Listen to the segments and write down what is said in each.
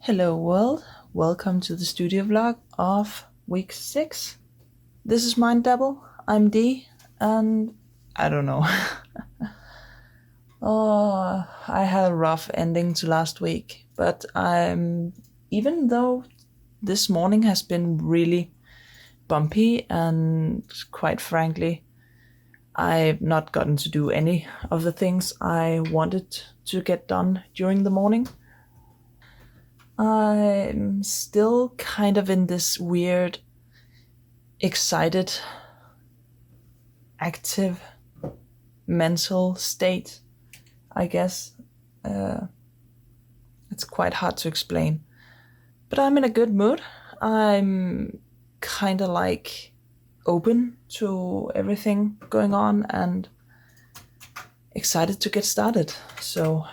Hello world, welcome to the studio vlog of week 6. This is Mindabble, I'm Dee, and I don't know. I had a rough ending to last week, but even though this morning has been really bumpy and quite frankly, I've not gotten to do any of the things I wanted to get done during the morning. I'm still kind of in this weird, excited, active, mental state, I guess. It's quite hard to explain. But I'm in a good mood. I'm kind of like open to everything going on and excited to get started. So,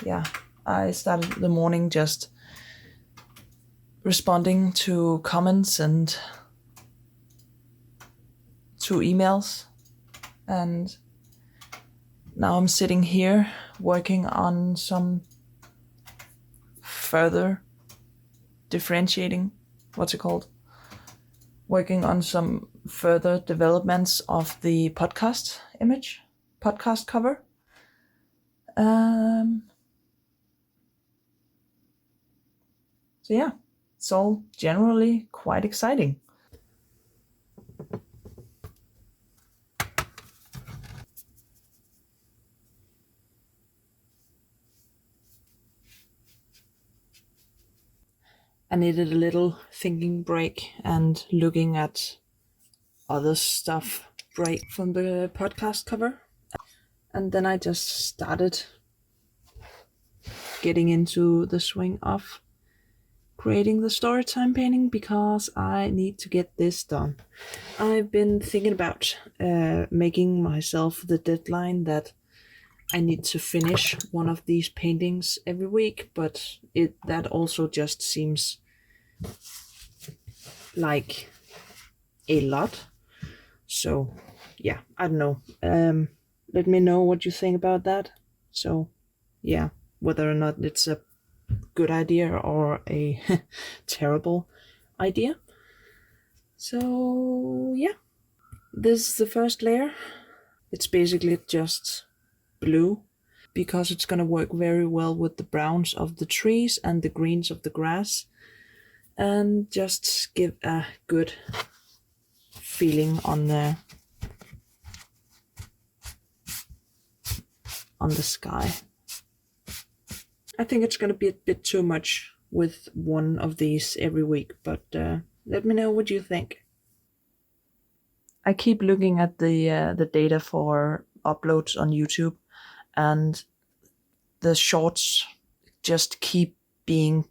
yeah, I started the morning just responding to comments and to emails, and now I'm sitting here working on some further differentiating, working on some further developments of the podcast cover. So yeah, it's all generally quite exciting. I needed a little thinking break and looking at other stuff break from the podcast cover. And then I just started getting into the swing of creating the Storytime painting because I need to get this done. I've been thinking about making myself the deadline that I need to finish one of these paintings every week, but that also just seems like a lot. So yeah, I don't know. Let me know what you think about that. So yeah, whether or not it's a good idea or a terrible idea. So yeah, this is the first layer. It's basically just blue because it's gonna work very well with the browns of the trees and the greens of the grass and just give a good feeling on the sky. I think it's gonna be a bit too much with one of these every week, but let me know what you think. I keep looking at the data for uploads on YouTube, and the shorts just keep being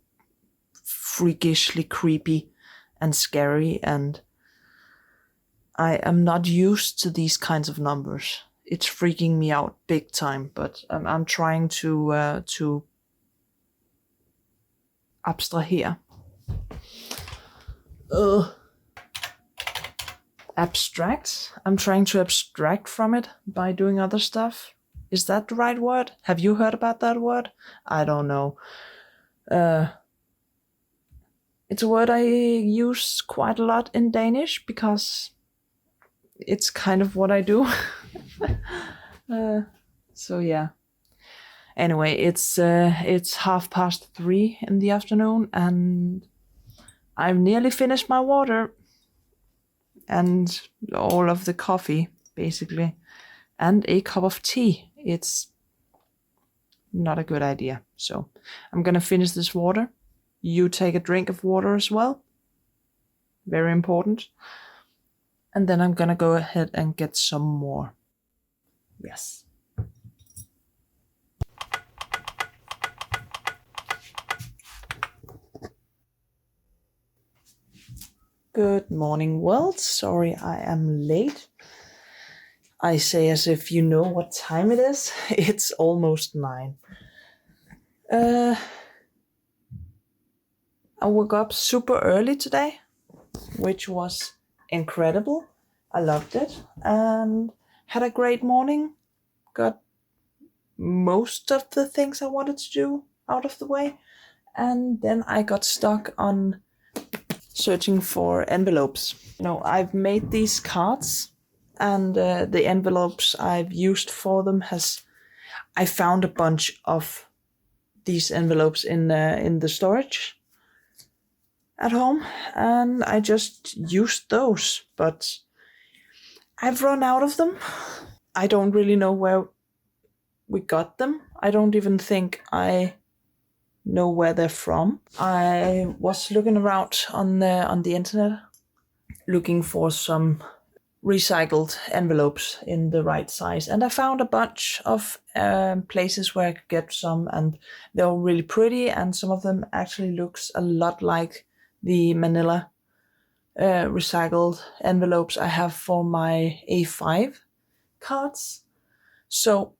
freakishly creepy and scary, and I am not used to these kinds of numbers. It's freaking me out big time, but I'm trying to abstrahere. Abstract? I'm trying to abstract from it by doing other stuff. Is that the right word? Have you heard about that word? I don't know. It's a word I use quite a lot in Danish because it's kind of what I do. So yeah. Anyway, it's 3:30 in the afternoon, and I've nearly finished my water and all of the coffee, basically, and a cup of tea. It's not a good idea. So I'm gonna finish this water. You take a drink of water as well. Very important. And then I'm gonna go ahead and get some more. Yes. Good morning, world. Sorry I am late. I say as if you know what time it is. It's almost 9. I woke up super early today, which was incredible. I loved it and had a great morning. Got most of the things I wanted to do out of the way, And then I got stuck on searching for envelopes. I've made these cards, and the envelopes I've used for them I found a bunch of these envelopes in the storage at home, and I just used those, but I've run out of them. I don't really know where we got them. I don't even think I know where they're from. I was looking around on the internet, looking for some recycled envelopes in the right size, and I found a bunch of places where I could get some, and they're all really pretty, and some of them actually looks a lot like the manila recycled envelopes I have for my A5 cards. So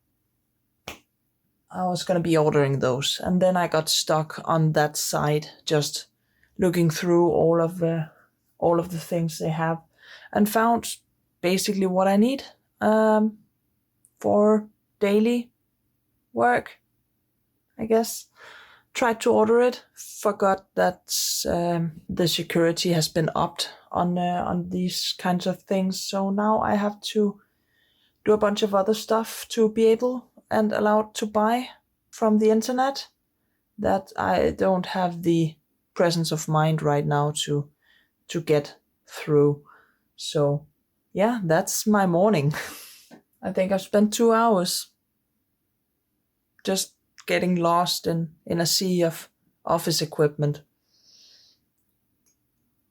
I was gonna be ordering those, and then I got stuck on that site, just looking through all of the things they have, and found basically what I need for daily work, I guess. Tried to order it, forgot that the security has been upped on these kinds of things, so now I have to do a bunch of other stuff to be able and allowed to buy from the internet that I don't have the presence of mind right now to get through. So yeah, that's my morning. I think I've spent 2 hours just getting lost in a sea of office equipment.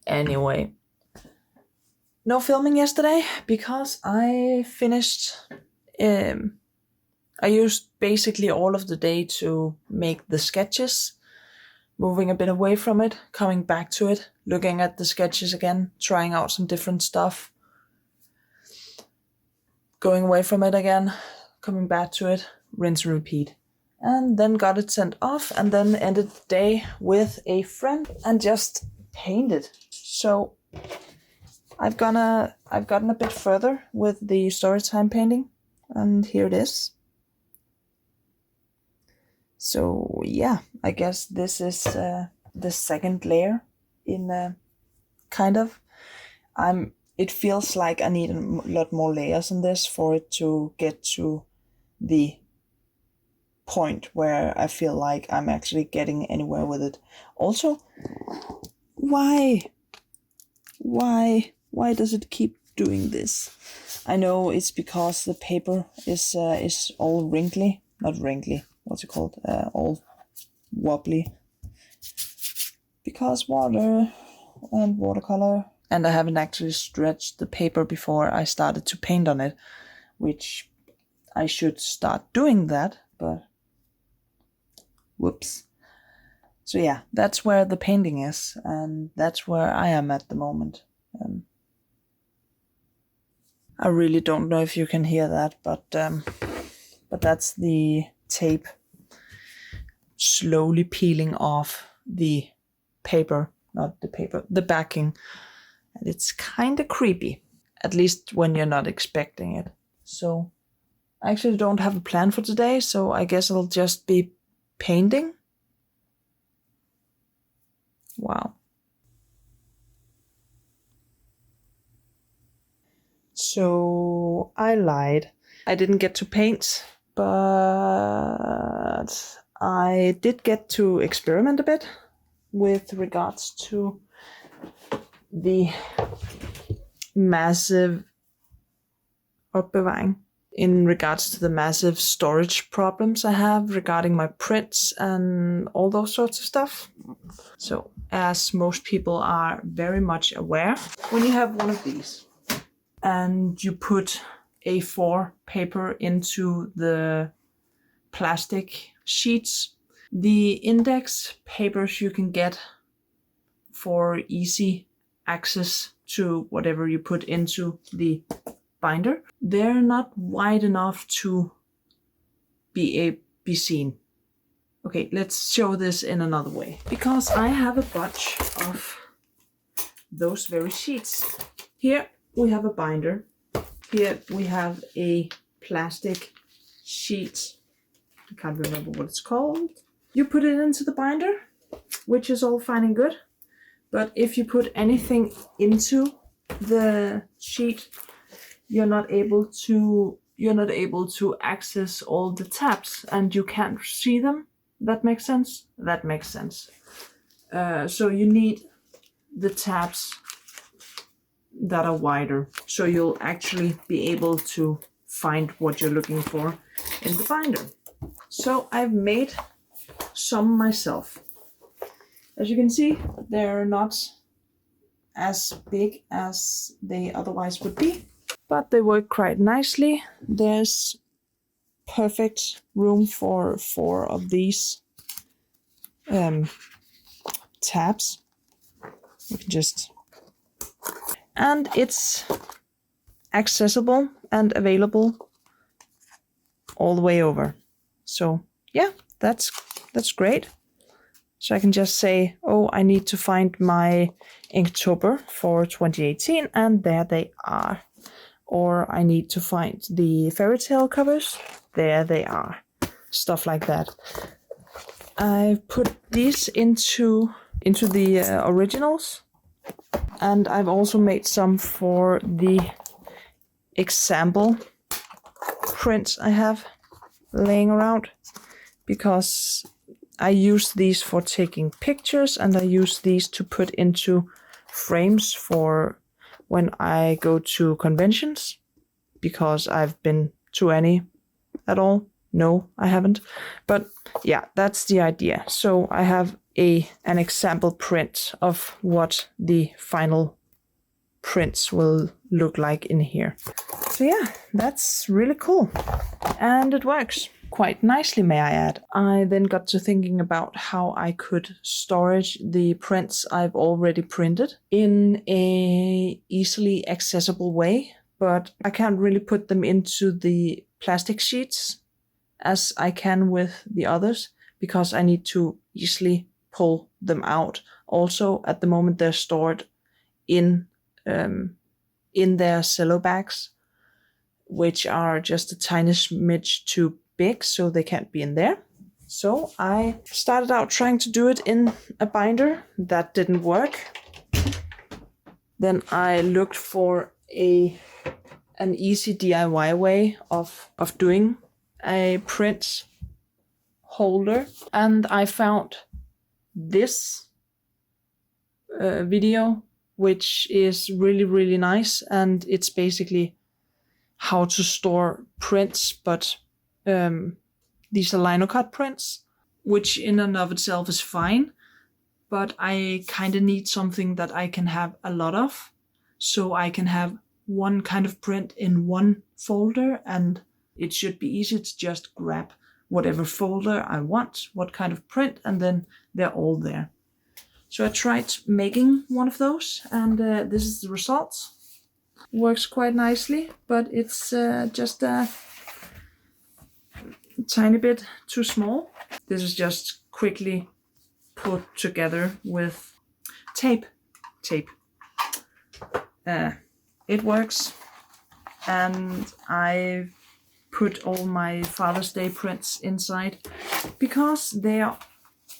Anyway, no filming yesterday because I finished. I used basically all of the day to make the sketches, moving a bit away from it, coming back to it, looking at the sketches again, trying out some different stuff, going away from it again, coming back to it, rinse and repeat. And then got it sent off, and then ended the day with a friend and just painted. So I've gotten a bit further with the Storytime painting, and here it is. So yeah, I guess this is the second layer in kind of. It feels like I need a lot more layers in this for it to get to the point where I feel like I'm actually getting anywhere with it. Also, why does it keep doing this? I know it's because the paper is all wrinkly, not wrinkly. What's it called? All wobbly. Because water and watercolor. And I haven't actually stretched the paper before I started to paint on it, which I should start doing that, but whoops. So yeah, that's where the painting is, and that's where I am at the moment. I really don't know if you can hear that, but that's the tape slowly peeling off the paper, not the paper, the backing. And it's kind of creepy, at least when you're not expecting it. So I actually don't have a plan for today, so I guess I'll just be painting. Wow. So I lied. I didn't get to paint, but I did get to experiment a bit with regards to the massive opbevaring, in regards to the massive storage problems I have regarding my prints and all those sorts of stuff. So, as most people are very much aware, when you have one of these and you put A4 paper into the plastic sheets, the index papers you can get for easy access to whatever you put into the binder, they're not wide enough to be seen. Okay, let's show this in another way. Because I have a bunch of those very sheets. Here we have a binder. Here we have a plastic sheet. I can't remember what it's called. You put it into the binder, which is all fine and good. But if you put anything into the sheet, you're not able to access all the tabs, and you can't see them. That makes sense? That makes sense. So you need the tabs that are wider, so you'll actually be able to find what you're looking for in the binder. So I've made some myself. As you can see, they're not as big as they otherwise would be, but they work quite nicely. There's perfect room for 4 of these tabs. You can just, and it's accessible and available all the way over. So yeah, that's great. So I can just say, oh, I need to find my Inktober for 2018, and there they are. Or I need to find the fairy tale covers, there they are. Stuff like that. I put these into the originals, and I've also made some for the example prints I have laying around, because I use these for taking pictures, and I use these to put into frames for when I go to conventions, because I've been to any at all. No, I haven't. But yeah, that's the idea. So I have an example print of what the final prints will look like in here. So yeah, that's really cool. And it works quite nicely, may I add. I then got to thinking about how I could storage the prints I've already printed in a easily accessible way, but I can't really put them into the plastic sheets as I can with the others, because I need to easily pull them out. Also, at the moment, they're stored in their cello bags, which are just a tiny smidge too big, so they can't be in there. So I started out trying to do it in a binder. That didn't work. Then I looked for an easy DIY way of doing a print holder, and I found this video, which is really nice, and it's basically how to store prints, but these are lino cut prints, which in and of itself is fine, but I kind of need something that I can have a lot of, so I can have one kind of print in one folder, and it should be easy to just grab whatever folder I want, what kind of print, and then they're all there. So I tried making one of those, and this is the result. Works quite nicely, but it's just a tiny bit too small. This is just quickly put together with tape. It works, and I put all my Father's Day prints inside because they are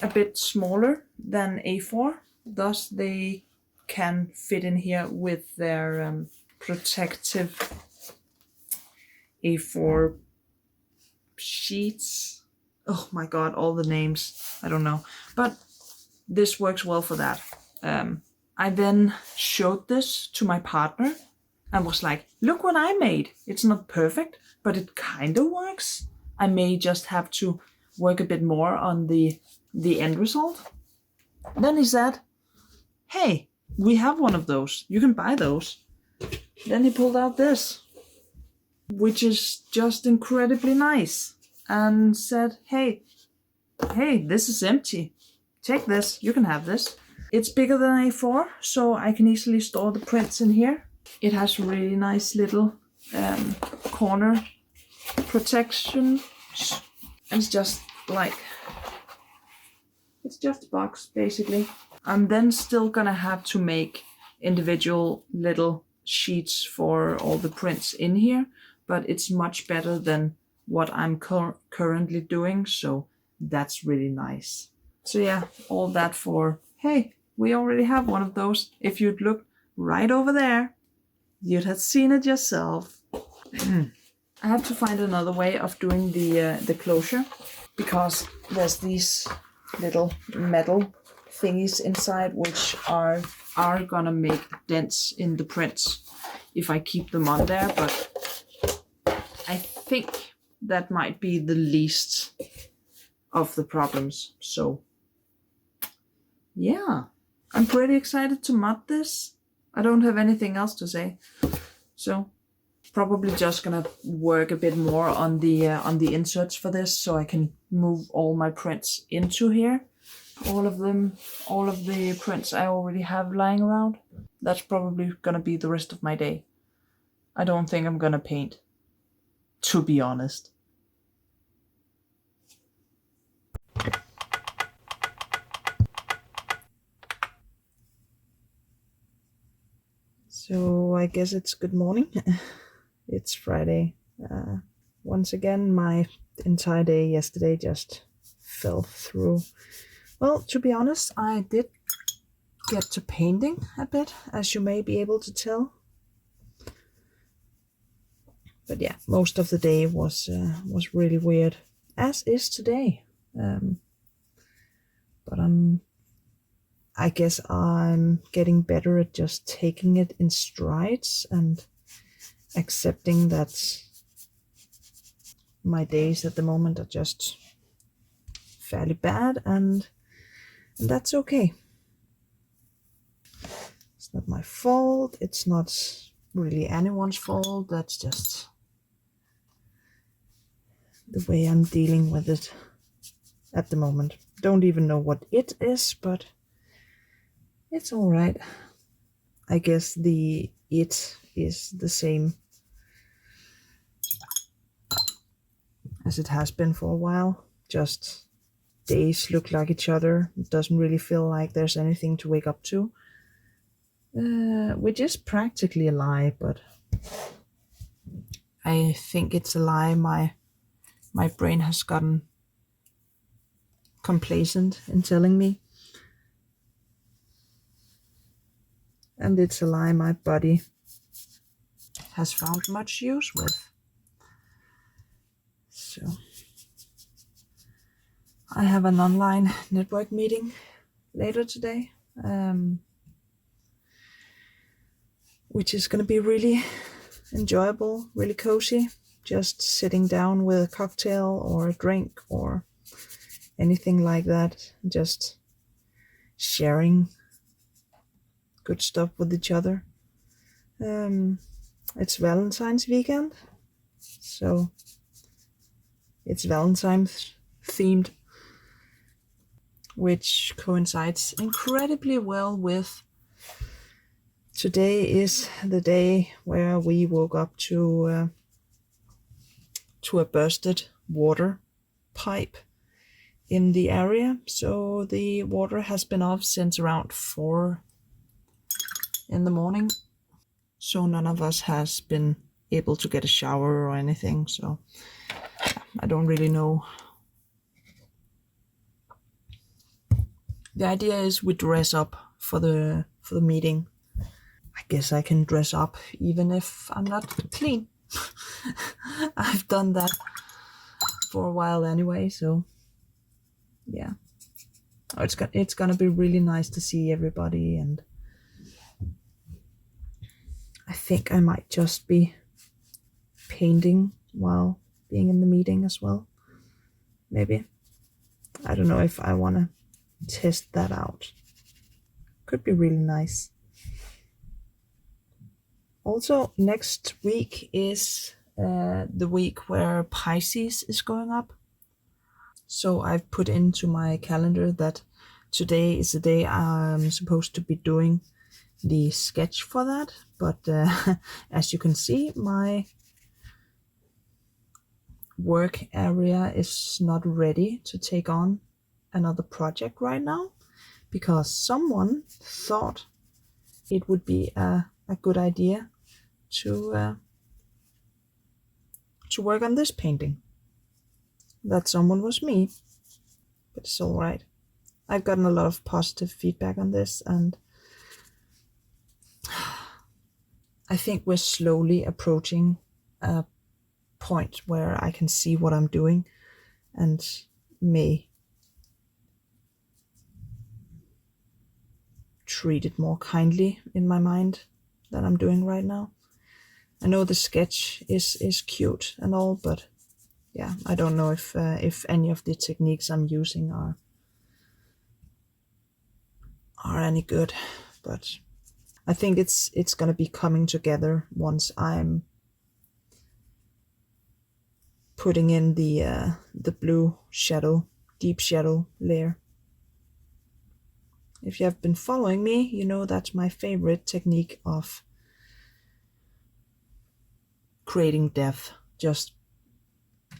a bit smaller than A4, thus they can fit in here with their protective A4 sheets. Oh my god, all the names, I don't know, but this works well for that. I then showed this to my partner and was like, look what I made. It's not perfect, but it kind of works. I may just have to work a bit more on the end result. Then he said, hey, we have one of those. You can buy those. Then he pulled out this, which is just incredibly nice, and said, hey, this is empty. Take this, you can have this. It's bigger than A4, so I can easily store the prints in here. It has really nice little corner protection. And it's just a box, basically. I'm then still gonna have to make individual little sheets for all the prints in here, but it's much better than what I'm currently doing, so that's really nice. So yeah, all that for, hey, we already have one of those. If you'd look right over there, you'd have seen it yourself. I have to find another way of doing the closure, because there's these little metal thingies inside which are gonna make dents in the prints if I keep them on there, but I think that might be the least of the problems. So yeah, I'm pretty excited to mod this. I don't have anything else to say, so probably just gonna work a bit more on the inserts for this, so I can move all my prints into here. All of the prints I already have lying around. That's probably gonna be the rest of my day. I don't think I'm gonna paint, to be honest. So I guess it's good morning. It's Friday. Once again, my entire day yesterday just fell through. Well, to be honest, I did get to painting a bit, as you may be able to tell. But yeah, most of the day was really weird, as is today. But I guess I'm getting better at just taking it in strides and accepting that my days at the moment are just fairly bad, and that's okay. It's not my fault. It's not really anyone's fault. That's just the way I'm dealing with it at the moment. Don't even know what it is, but it's all right. I guess the it is the same as it has been for a while. Just days look like each other. It doesn't really feel like there's anything to wake up to, which is practically a lie, but I think it's a lie my brain has gotten complacent in telling me. And it's a lie my body has found much use with. So I have an online network meeting later today, which is going to be really enjoyable, really cozy. Just sitting down with a cocktail or a drink or anything like that, just sharing good stuff with each other. It's Valentine's weekend, so it's Valentine's themed, which coincides incredibly well with today is the day where we woke up to a bursted water pipe in the area. So the water has been off since around 4 in the morning. So none of us has been able to get a shower or anything. So I don't really know. The idea is we dress up for the meeting. I guess I can dress up even if I'm not clean. I've done that for a while anyway, so yeah. It's gonna be really nice to see everybody, and I think I might just be painting while being in the meeting as well. Maybe. I don't know if I want to test that out. Could be really nice. Also, next week is the week where Pisces is going up. So I've put into my calendar that today is the day I'm supposed to be doing the sketch for that. But as you can see, my work area is not ready to take on another project right now, because someone thought it would be a good idea to work on this painting. That someone was me, but it's all right. I've gotten a lot of positive feedback on this, and I think we're slowly approaching a point where I can see what I'm doing and may treat it more kindly in my mind than I'm doing right now. I know the sketch is cute and all, but yeah, I don't know if any of the techniques I'm using are any good, but I think it's gonna be coming together once I'm putting in the blue shadow, deep shadow layer. If you have been following me, you know that's my favorite technique of creating depth. Just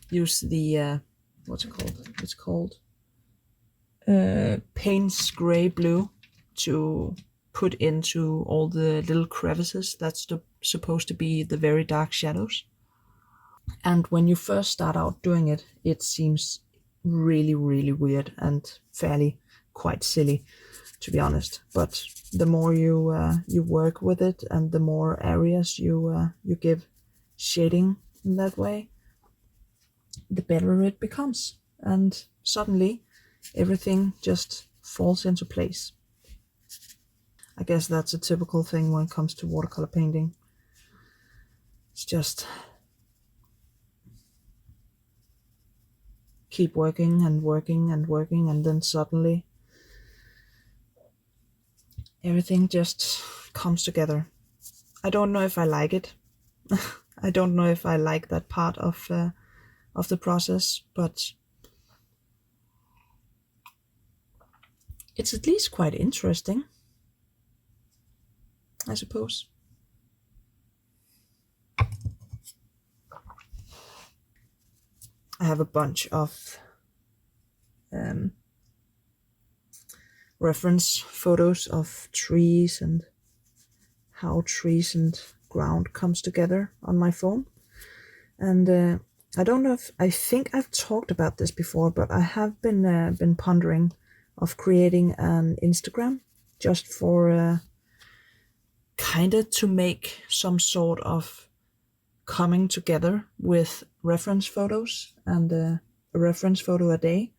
use the what's it called? It's called Payne's gray blue to put into all the little crevices. That's supposed to be the very dark shadows. And when you first start out doing it, it seems really, really weird and fairly quite silly, to be honest. But the more you work with it, and the more areas you give shading in that way, the better it becomes. And suddenly, everything just falls into place. I guess that's a typical thing when it comes to watercolor painting. It's just keep working and working and working, and then suddenly everything just comes together. I don't know if I like it. I don't know if I like that part of the process, but it's at least quite interesting, I suppose. I have a bunch of reference photos of trees and how trees and ground comes together on my phone. And I don't know if I think I've talked about this before, but I have been pondering of creating an Instagram just for kinda to make some sort of coming together with reference photos, and a reference photo a day,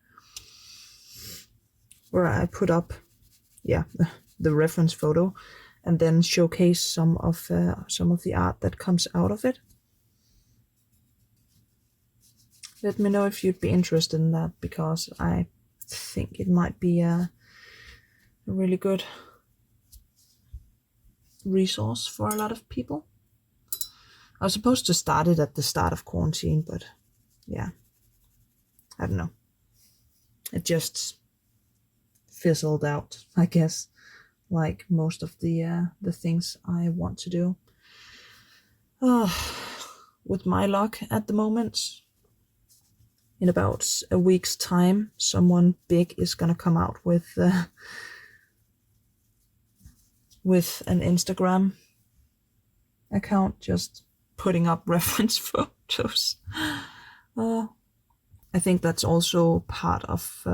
where I put up the reference photo and then showcase some of the art that comes out of it. Let me know if you'd be interested in that, because I think it might be a really good resource for a lot of people. I was supposed to start it at the start of quarantine, but yeah, I don't know. It just fizzled out, I guess, like most of the things I want to do. With my luck at the moment, in about a week's time, someone big is gonna come out with an Instagram account just putting up reference photos. I think that's also part of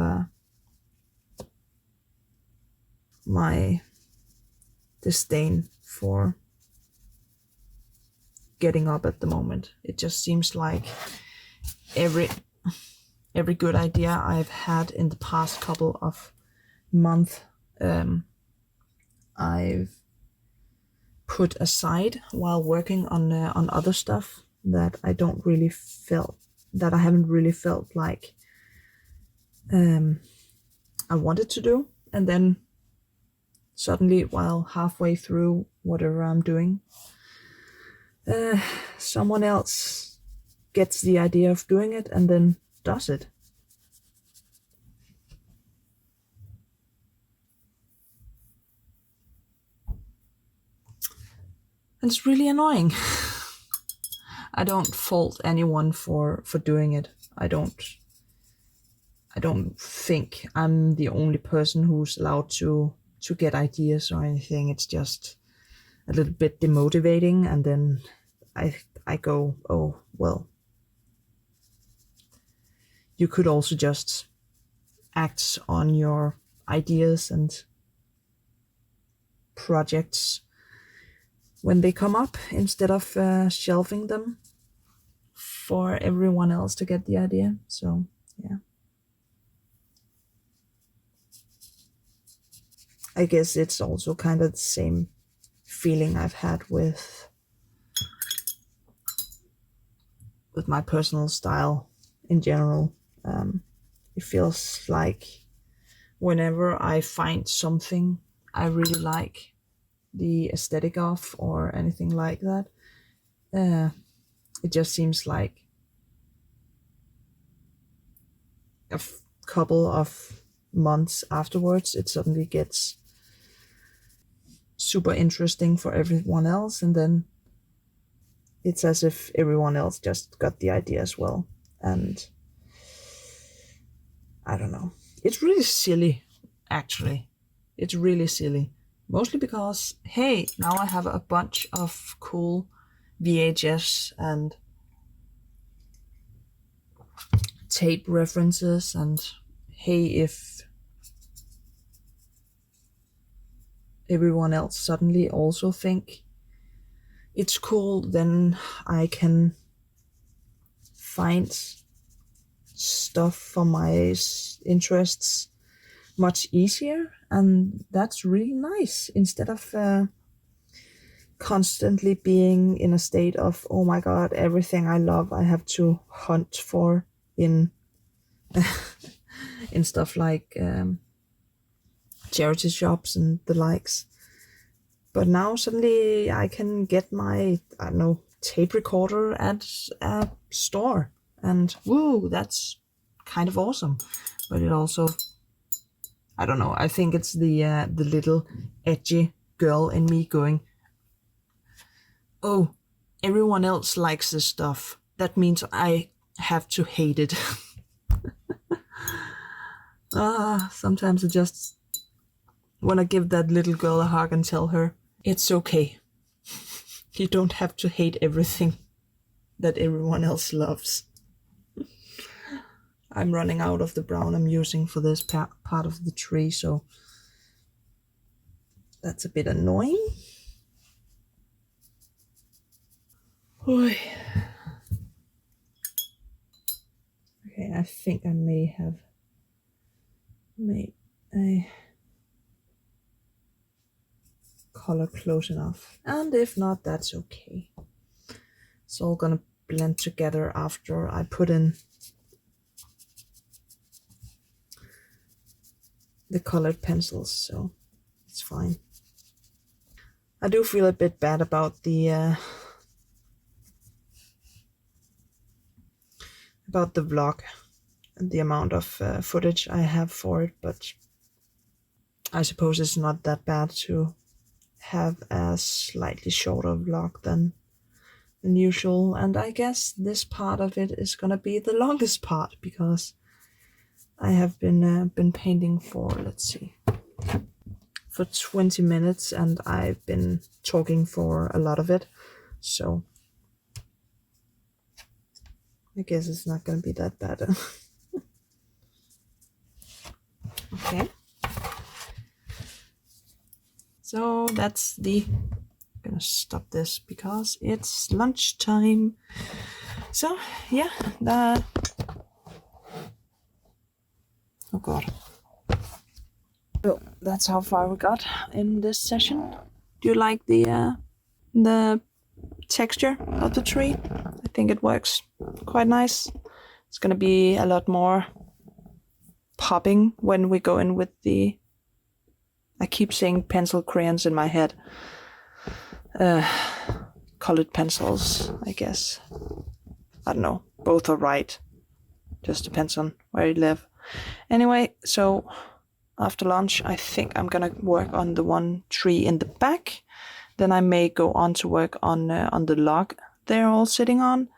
my disdain for getting up at the moment. It just seems like every good idea I've had in the past couple of months, I've put aside while working on other stuff that I haven't really felt like I wanted to do, and then suddenly, while halfway through whatever I'm doing, someone else gets the idea of doing it and then does it. And it's really annoying. I don't fault anyone for doing it. I don't think I'm the only person who's allowed to get ideas or anything. It's just a little bit demotivating, and then I go, oh well, you could also just act on your ideas and projects when they come up, instead of shelving them for everyone else to get the idea. So yeah, I guess it's also kind of the same feeling I've had with my personal style in general. It feels like whenever I find something I really like the aesthetic of or anything like that, it just seems like a couple of months afterwards it suddenly gets super interesting for everyone else, and then it's as if everyone else just got the idea as well. And I don't know, it's really silly, actually. It's really silly, mostly because, hey, now I have a bunch of cool VHS and tape references, and hey, if everyone else suddenly also think it's cool, then I can find stuff for my interests much easier, and that's really nice, instead of constantly being in a state of, oh my god, everything I love I have to hunt for in in stuff like charity shops and the likes. But now suddenly I can get my, I don't know, tape recorder at a store, and woo, that's kind of awesome. But it also, I don't know, I think it's the little edgy girl in me going, oh, everyone else likes this stuff, that means I have to hate it. Sometimes I just want to give that little girl a hug and tell her, it's okay. You don't have to hate everything that everyone else loves. I'm running out of the brown I'm using for this part of the tree, so that's a bit annoying. Oy. Okay, I think I may have made a color close enough, and if not, that's okay. It's all gonna blend together after I put in the colored pencils, so it's fine. I do feel a bit bad about the vlog and the amount of footage I have for it, but I suppose it's not that bad to have a slightly shorter vlog than usual. And I guess this part of it is gonna be the longest part, because I have been painting for, let's see, for 20 minutes, and I've been talking for a lot of it, so I guess it's not gonna be that bad. Okay, so that's I'm gonna stop this because it's lunchtime. So yeah, oh god. So that's how far we got in this session. Do you like the texture of the tree? I think it works quite nice. It's gonna be a lot more popping when we go in with the, I keep saying pencil crayons in my head. Colored pencils, I guess. I don't know. Both are right. Just depends on where you live. Anyway, so after lunch, I think I'm gonna work on the one tree in the back. Then I may go on to work on the log they're all sitting on.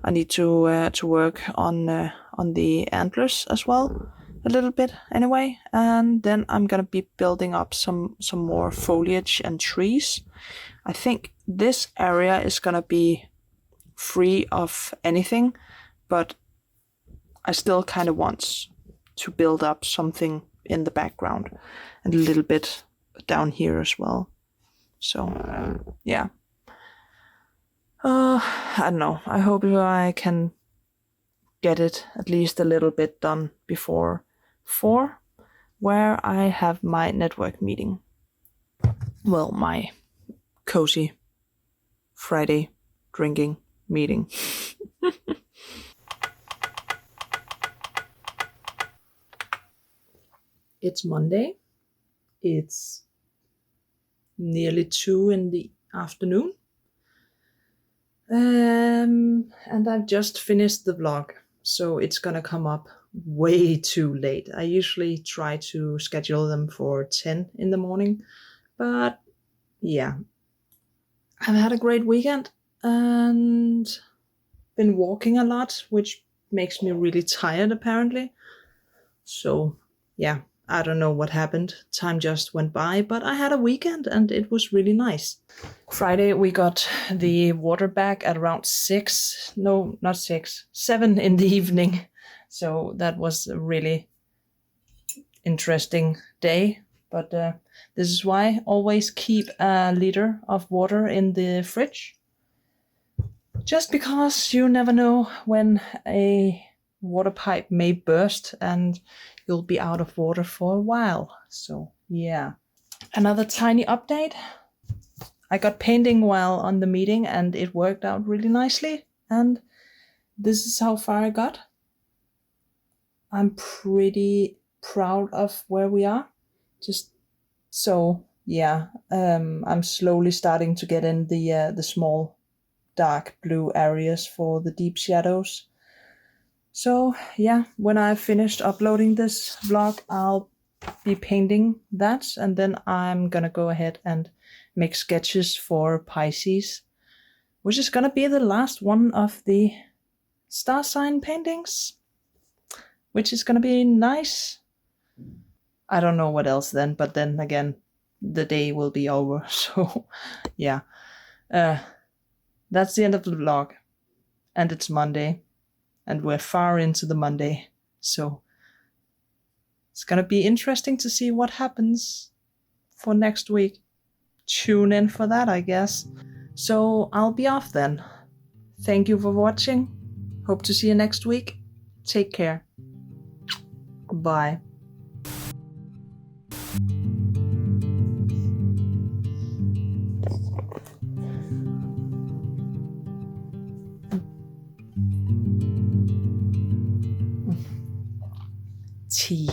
I need to work on the antlers as well, a little bit anyway. And then I'm gonna be building up some more foliage and trees. I think this area is gonna be free of anything, but I still kind of want to build up something in the background, and a little bit down here as well. So yeah. I don't know. I hope I can get it at least a little bit done before 4, where I have my network meeting. Well, my cozy Friday drinking meeting. It's Monday. It's nearly 2 in the afternoon. And I've just finished the vlog, so it's gonna come up way too late. I usually try to schedule them for 10 in the morning, but yeah. I've had a great weekend and been walking a lot, which makes me really tired apparently. So yeah, I don't know what happened. Time just went by, but I had a weekend and it was really nice. Friday we got the water back at around 6. No, not 6. 7 in the evening. So that was a really interesting day. But this is why always keep a liter of water in the fridge. Just because you never know when a water pipe may burst and you'll be out of water for a while. So yeah. Another tiny update. I got painting while on the meeting and it worked out really nicely. And this is how far I got. I'm pretty proud of where we are. Just so yeah, I'm slowly starting to get in the small dark blue areas for the deep shadows. So yeah, when I've finished uploading this vlog, I'll be painting that, and then I'm gonna go ahead and make sketches for Pisces, which is gonna be the last one of the star sign paintings, which is gonna be nice. I don't know what else then, but then again, the day will be over. So yeah, that's the end of the vlog, and it's Monday, and we're far into the Monday, so it's gonna be interesting to see what happens for next week. Tune in for that, I guess. So I'll be off then. Thank you for watching. Hope to see you next week. Take care. Bye. Tea.